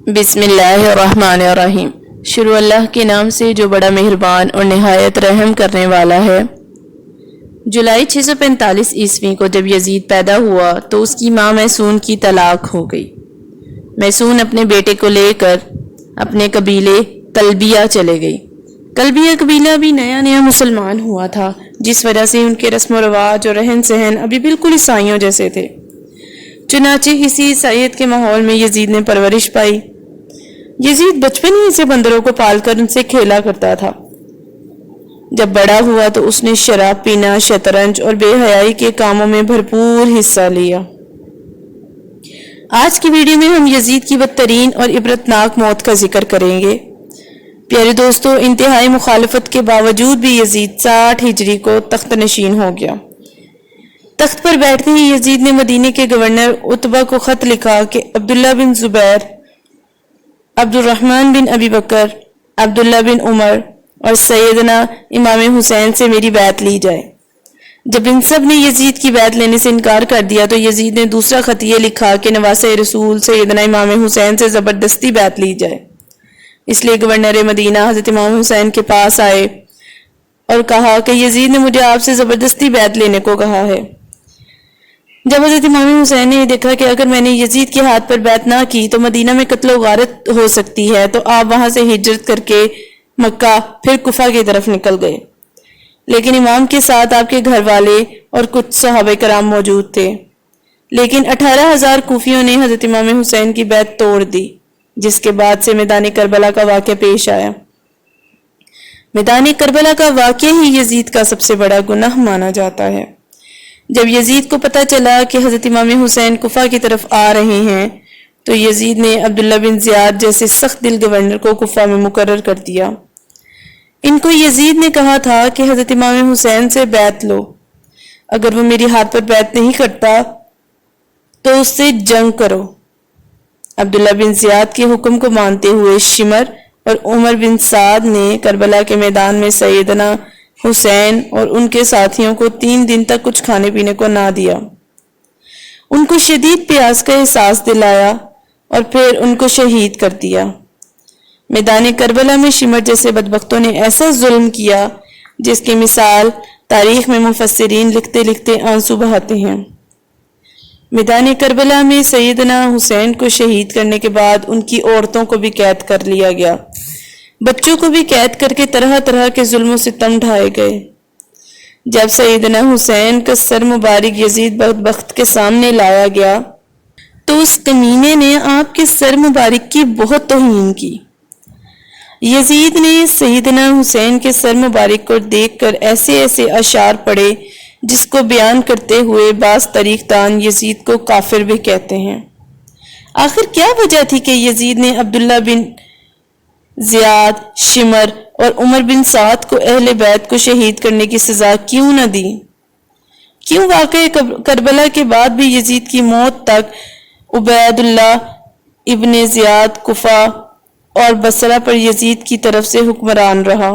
بسم اللہ الرحمن الرحیم۔ شروع اللہ کے نام سے جو بڑا مہربان اور نہایت رحم کرنے والا ہے۔ جولائی 645 عیسوی کو جب یزید پیدا ہوا تو اس کی ماں میسون کی طلاق ہو گئی۔ میسون اپنے بیٹے کو لے کر اپنے قبیلے کلبیہ چلے گئی۔ کلبیہ قبیلہ بھی نیا نیا مسلمان ہوا تھا، جس وجہ سے ان کے رسم و رواج اور رہن سہن ابھی بالکل عیسائیوں جیسے تھے۔ چنانچہ اسی عیسائیت کے ماحول میں یزید نے پرورش پائی۔ یزید بچپن ہی سے بندروں کو پال کر ان سے کھیلا کرتا تھا۔ جب بڑا ہوا تو اس نے شراب پینا، شطرنج اور بے حیائی کے کاموں میں بھرپور حصہ لیا۔ آج کی ویڈیو میں ہم یزید کی بدترین اور عبرتناک موت کا ذکر کریں گے۔ پیارے دوستو، انتہائی مخالفت کے باوجود بھی یزید 60 ہجری کو تخت نشین ہو گیا۔ تخت پر بیٹھتے ہی یزید نے مدینے کے گورنر عتبہ کو خط لکھا کہ عبداللہ بن زبیر، عبد الرحمن بن ابی بکر، عبداللہ بن عمر اور سیدنا امام حسین سے میری بیعت لی جائے۔ جب ان سب نے یزید کی بیعت لینے سے انکار کر دیا تو یزید نے دوسرا خط یہ لکھا کہ نواسہ رسول سیدنا امام حسین سے زبردستی بیعت لی جائے۔ اس لیے گورنر مدینہ حضرت امام حسین کے پاس آئے اور کہا کہ یزید نے مجھے آپ سے زبردستی بیعت لینے کو کہا ہے۔ جب حضرت امام حسین نے یہ دیکھا کہ اگر میں نے یزید کے ہاتھ پر بیعت نہ کی تو مدینہ میں قتل و غارت ہو سکتی ہے، تو آپ وہاں سے ہجرت کر کے مکہ پھر کوفہ کی طرف نکل گئے۔ لیکن امام کے ساتھ آپ کے گھر والے اور کچھ صحابہ کرام موجود تھے۔ لیکن 18,000 کوفیوں نے حضرت امام حسین کی بیعت توڑ دی، جس کے بعد سے میدان کربلا کا واقعہ پیش آیا۔ میدان کربلا کا واقعہ ہی یزید کا سب سے بڑا گناہ مانا جاتا ہے۔ جب یزید کو پتہ چلا کہ حضرت امام حسین کوفہ کی طرف آ رہے ہیں تو یزید نے عبداللہ بن زیاد جیسے سخت دل گورنر کو کوفہ میں مقرر کر دیا۔ ان کو یزید نے کہا تھا کہ حضرت امام حسین سے بیعت لو، اگر وہ میری ہاتھ پر بیعت نہیں کرتا تو اس سے جنگ کرو۔ عبداللہ بن زیاد کے حکم کو مانتے ہوئے شمر اور عمر بن سعد نے کربلا کے میدان میں سیدنا حسین اور ان کے ساتھیوں کو 3 دن تک کچھ کھانے پینے کو نہ دیا۔ ان کو شدید پیاس کا احساس دلایا اور پھر ان کو شہید کر دیا۔ میدان کربلا میں شمر جیسے بدبختوں نے ایسا ظلم کیا جس کی مثال تاریخ میں مفسرین لکھتے لکھتے آنسو بہاتے ہیں۔ میدان کربلا میں سیدنا حسین کو شہید کرنے کے بعد ان کی عورتوں کو بھی قید کر لیا گیا، بچوں کو بھی قید کر کے طرح طرح کے ظلم و ستم ڈھائے گئے۔ جب سیدنا حسین کا سر مبارک یزید بدبخت کے سامنے لایا گیا تو اس کمینے نے آپ کے سر مبارک کی بہت توہین کی۔ یزید نے سیدنا حسین کے سر مبارک کو دیکھ کر ایسے ایسے اشعار پڑھے جس کو بیان کرتے ہوئے بعض تاریخ دان یزید کو کافر بھی کہتے ہیں۔ آخر کیا وجہ تھی کہ یزید نے عبداللہ بن زیاد، شمر اور عمر بن سعد کو اہل بیت کو شہید کرنے کی سزا کیوں نہ دی؟ کیوں واقعہ کربلا کے بعد بھی یزید کی موت تک عبید اللہ ابن زیاد کوفہ اور بصرہ پر یزید کی طرف سے حکمران رہا؟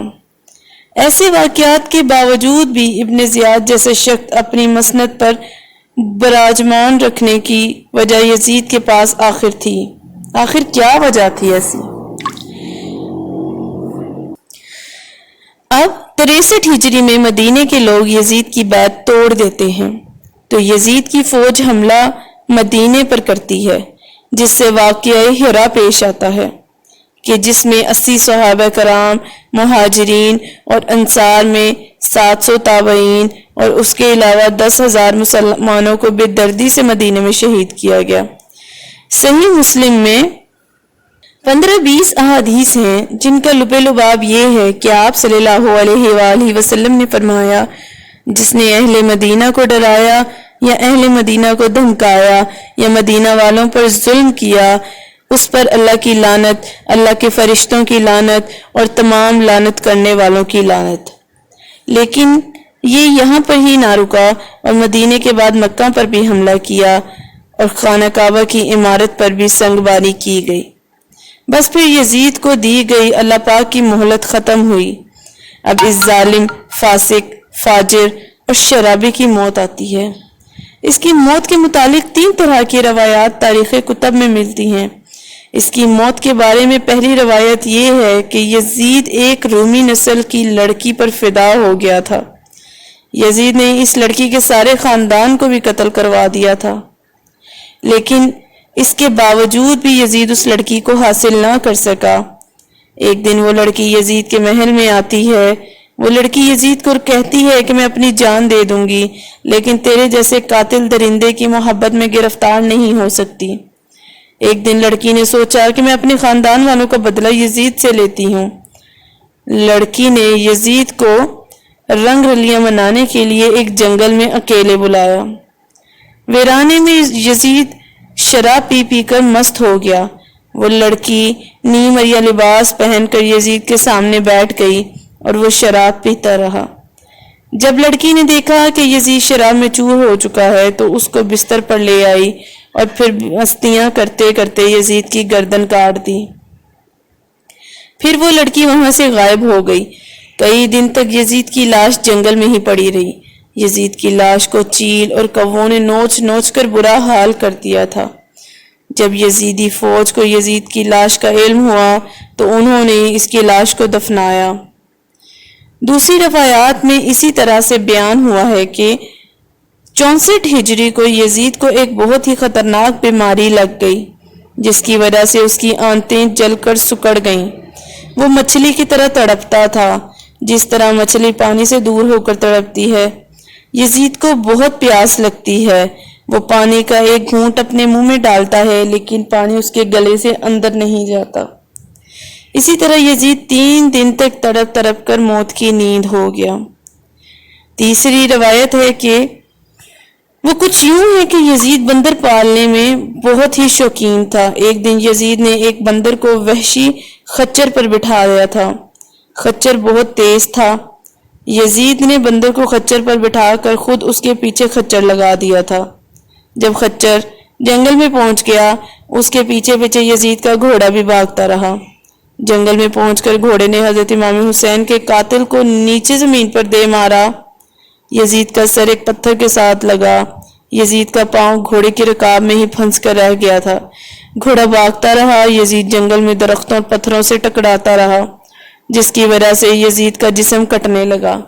ایسے واقعات کے باوجود بھی ابن زیاد جیسے شخص اپنی مسند پر براجمان رکھنے کی وجہ یزید کے پاس آخر تھی۔ آخر کیا وجہ تھی ایسی؟ اب 63 ہجری میں مدینے کے لوگ یزید کی بیعت توڑ دیتے ہیں تو یزید کی فوج حملہ مدینے پر کرتی ہے، جس سے واقعہ ہرا پیش آتا ہے کہ جس میں 80 صحابہ کرام، مہاجرین اور انصار میں 700 تابعین اور اس کے علاوہ 10,000 مسلمانوں کو بے دردی سے مدینے میں شہید کیا گیا۔ صحیح مسلم میں 15-20 احادیث ہیں جن کا لب لباب یہ ہے کہ آپ صلی اللہ علیہ وآلہ وسلم نے فرمایا، جس نے اہل مدینہ کو ڈرایا یا اہل مدینہ کو دھمکایا یا مدینہ والوں پر ظلم کیا، اس پر اللہ کی لعنت، اللہ کے فرشتوں کی لعنت اور تمام لعنت کرنے والوں کی لعنت۔ لیکن یہ یہاں پر ہی نہ رکا اور مدینے کے بعد مکہ پر بھی حملہ کیا اور خانہ کعبہ کی عمارت پر بھی سنگ باری کی گئی۔ بس پھر یزید کو دی گئی اللہ پاک کی مہلت ختم ہوئی۔ اب اس ظالم، فاسق، فاجر اور شرابی کی موت آتی ہے۔ اس کی موت کے متعلق 3 طرح کی روایات تاریخ کتب میں ملتی ہیں۔ اس کی موت کے بارے میں پہلی روایت یہ ہے کہ یزید ایک رومی نسل کی لڑکی پر فدا ہو گیا تھا۔ یزید نے اس لڑکی کے سارے خاندان کو بھی قتل کروا دیا تھا، لیکن اس کے باوجود بھی یزید اس لڑکی کو حاصل نہ کر سکا۔ ایک دن وہ لڑکی یزید کے محل میں آتی ہے۔ وہ لڑکی یزید کو کہتی ہے کہ میں اپنی جان دے دوں گی، لیکن تیرے جیسے قاتل درندے کی محبت میں گرفتار نہیں ہو سکتی۔ ایک دن لڑکی نے سوچا کہ میں اپنے خاندان والوں کا بدلہ یزید سے لیتی ہوں۔ لڑکی نے یزید کو رنگ رلیاں منانے کے لیے ایک جنگل میں اکیلے بلایا۔ ویرانے میں یزید شراب پی پی کر مست ہو گیا۔ وہ لڑکی نیم عریاں لباس پہن کر یزید کے سامنے بیٹھ گئی اور وہ شراب پیتا رہا۔ جب لڑکی نے دیکھا کہ یزید شراب میں چور ہو چکا ہے تو اس کو بستر پر لے آئی اور پھر مستیاں کرتے کرتے یزید کی گردن کاٹ دی۔ پھر وہ لڑکی وہاں سے غائب ہو گئی۔ کئی دن تک یزید کی لاش جنگل میں ہی پڑی رہی۔ یزید کی لاش کو چیل اور کووں نے نوچ نوچ کر برا حال کر دیا تھا۔ جب یزیدی فوج کو یزید کی لاش کا علم ہوا تو انہوں نے اس کی لاش کو دفنایا۔ دوسری روایات میں اسی طرح سے بیان ہوا ہے کہ 64 ہجری کو یزید کو ایک بہت ہی خطرناک بیماری لگ گئی، جس کی وجہ سے اس کی آنتیں جل کر سکڑ گئیں۔ وہ مچھلی کی طرح تڑپتا تھا، جس طرح مچھلی پانی سے دور ہو کر تڑپتی ہے۔ یزید کو بہت پیاس لگتی ہے۔ وہ پانی کا ایک گھونٹ اپنے منہ میں ڈالتا ہے، لیکن پانی اس کے گلے سے اندر نہیں جاتا۔ اسی طرح یزید 3 دن تک تڑپ تڑپ کر موت کی نیند ہو گیا۔ تیسری روایت ہے کہ وہ کچھ یوں ہے کہ یزید بندر پالنے میں بہت ہی شوقین تھا۔ ایک دن یزید نے ایک بندر کو وحشی خچر پر بٹھا دیا تھا۔ خچر بہت تیز تھا۔ یزید نے بندر کو خچر پر بٹھا کر خود اس کے پیچھے خچر لگا دیا تھا۔ جب خچر جنگل میں پہنچ گیا، اس کے پیچھے پیچھے یزید کا گھوڑا بھی بھاگتا رہا۔ جنگل میں پہنچ کر گھوڑے نے حضرت امام حسین کے قاتل کو نیچے زمین پر دے مارا۔ یزید کا سر ایک پتھر کے ساتھ لگا۔ یزید کا پاؤں گھوڑے کی رکاب میں ہی پھنس کر رہ گیا تھا۔ گھوڑا بھاگتا رہا۔ یزید جنگل میں درختوں اور پتھروں سے ٹکراتا رہا، جس کی وجہ سے یزید کا جسم کٹنے لگا۔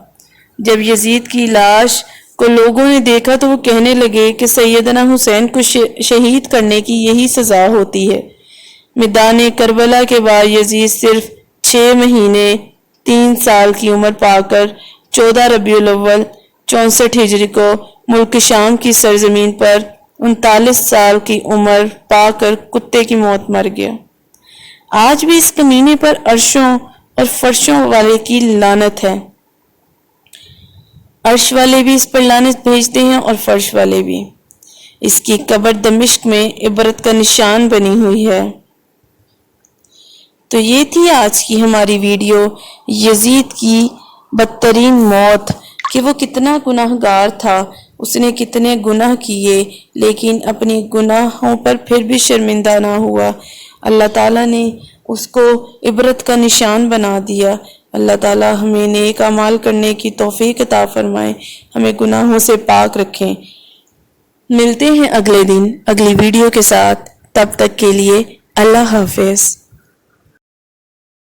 جب یزید کی لاش کو لوگوں نے دیکھا تو وہ کہنے لگے کہ سیدنا حسین کو شہید کرنے کی یہی سزا ہوتی ہے۔ میدان کربلا کے بعد یزید صرف 6 مہینے 3 سال کی عمر پا کر 14 ربیع الاول 64 ہجری کو ملک شام کی سرزمین پر 39 سال کی عمر پا کر کتے کی موت مر گیا۔ آج بھی اس کمینے پر عرشوں اور فرشوں والے کی لعنت ہے۔ عرش والے بھی اس پر لعنت بھیجتے ہیں اور فرش والے بھی۔ اس کی قبر دمشق میں عبرت کا نشان بنی ہوئی ہے۔ تو یہ تھی آج کی ہماری ویڈیو، یزید کی بدترین موت، کہ وہ کتنا گناہ گار تھا، اس نے کتنے گناہ کیے لیکن اپنی گناہوں پر پھر بھی شرمندہ نہ ہوا۔ اللہ تعالیٰ نے اس کو عبرت کا نشان بنا دیا۔ اللہ تعالیٰ ہمیں نیک اعمال کرنے کی توفیق عطا فرمائے، ہمیں گناہوں سے پاک رکھیں۔ ملتے ہیں اگلے دن اگلی ویڈیو کے ساتھ، تب تک کے لیے اللہ حافظ۔